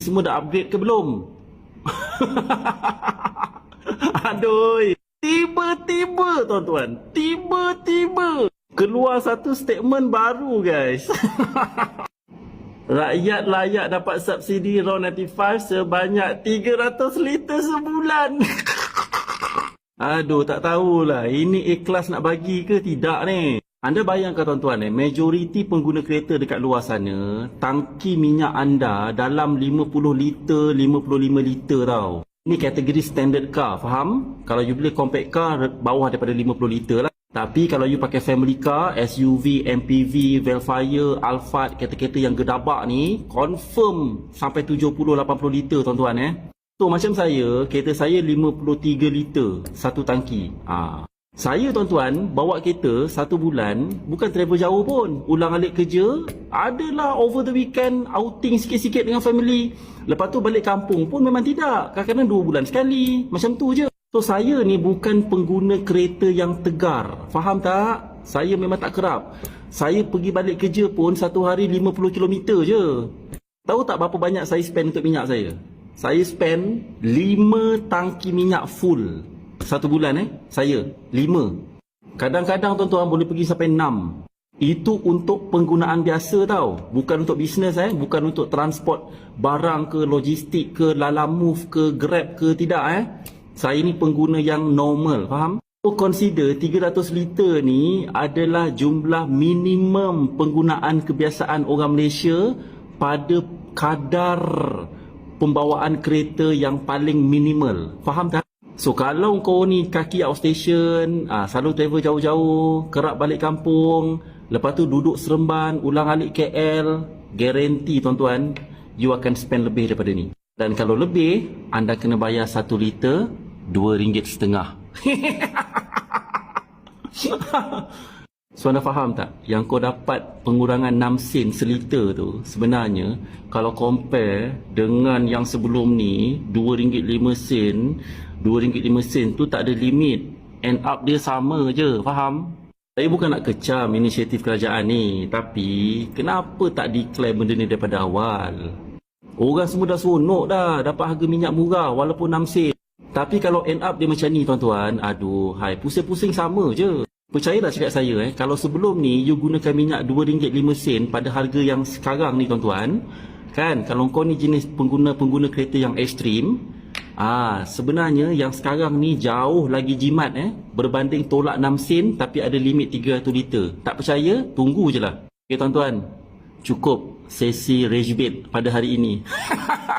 Semua dah upgrade ke belum? Aduh, tiba-tiba tuan-tuan, tiba-tiba keluar satu statement baru guys. Rakyat layak dapat subsidi RON 95 sebanyak 300 liter sebulan. Aduh, tak tahulah ini ikhlas nak bagi ke tidak ni. Anda bayangkan tuan-tuan, majoriti pengguna kereta dekat luar sana, tangki minyak anda dalam 50 liter, 55 liter tau. Ini kategori standard car, faham? Kalau you beli compact car, bawah daripada 50 liter lah. Tapi kalau you pakai family car, SUV, MPV, Velfire, Alphard, kereta-kereta yang gedabak ni, confirm sampai 70-80 liter tuan-tuan So macam saya, kereta saya 53 liter satu tangki. Saya tuan-tuan bawa kereta satu bulan, bukan travel jauh pun. Ulang alik kerja, adalah over the weekend outing sikit-sikit dengan family. Lepas tu balik kampung pun memang tidak. Kadang-kadang 2 bulan sekali, macam tu je. So saya ni bukan pengguna kereta yang tegar. Faham tak? Saya memang tak kerap. Saya pergi balik kerja pun satu hari 50 km je. Tahu tak berapa banyak saya spend untuk minyak saya? Saya spend 5 tangki minyak full. Satu bulan saya 5. Kadang-kadang tuan-tuan boleh pergi sampai 6. Itu untuk penggunaan biasa tau. Bukan untuk bisnes bukan untuk transport barang ke, logistik ke, Lalamove ke, Grab ke, tidak Saya ni pengguna yang normal, faham? So consider 300 liter ni adalah jumlah minimum penggunaan kebiasaan orang Malaysia pada kadar pembawaan kereta yang paling minimal. Faham tak? So kalau kau ni kaki outstation, selalu travel jauh-jauh, kerap balik kampung, lepas tu duduk Seremban, ulang alik KL, guarantee tuan-tuan, you akan spend lebih daripada ni. Dan kalau lebih, anda kena bayar 1 liter RM2.5. So anda faham tak? Yang kau dapat pengurangan 6 sen seliter tu, sebenarnya kalau compare dengan yang sebelum ni, RM2.5, RM2.5 tu tak ada limit. End up dia sama je, faham? Saya bukan nak kecam inisiatif kerajaan ni, tapi kenapa tak declare benda ni daripada awal? Orang semua dah seronok dah dapat harga minyak murah walaupun 6 sen. Tapi kalau end up dia macam ni tuan-tuan, aduh, pusing-pusing sama je. Percayalah cakap saya, kalau sebelum ni you gunakan minyak RM2.5 pada harga yang sekarang ni tuan-tuan, kan, kalau kau ni jenis pengguna kereta yang ekstrim, sebenarnya yang sekarang ni jauh lagi jimat berbanding tolak 6 sen tapi ada limit 300 liter. Tak percaya? Tunggu je lah. Okay tuan-tuan, cukup sesi rage bait pada hari ini.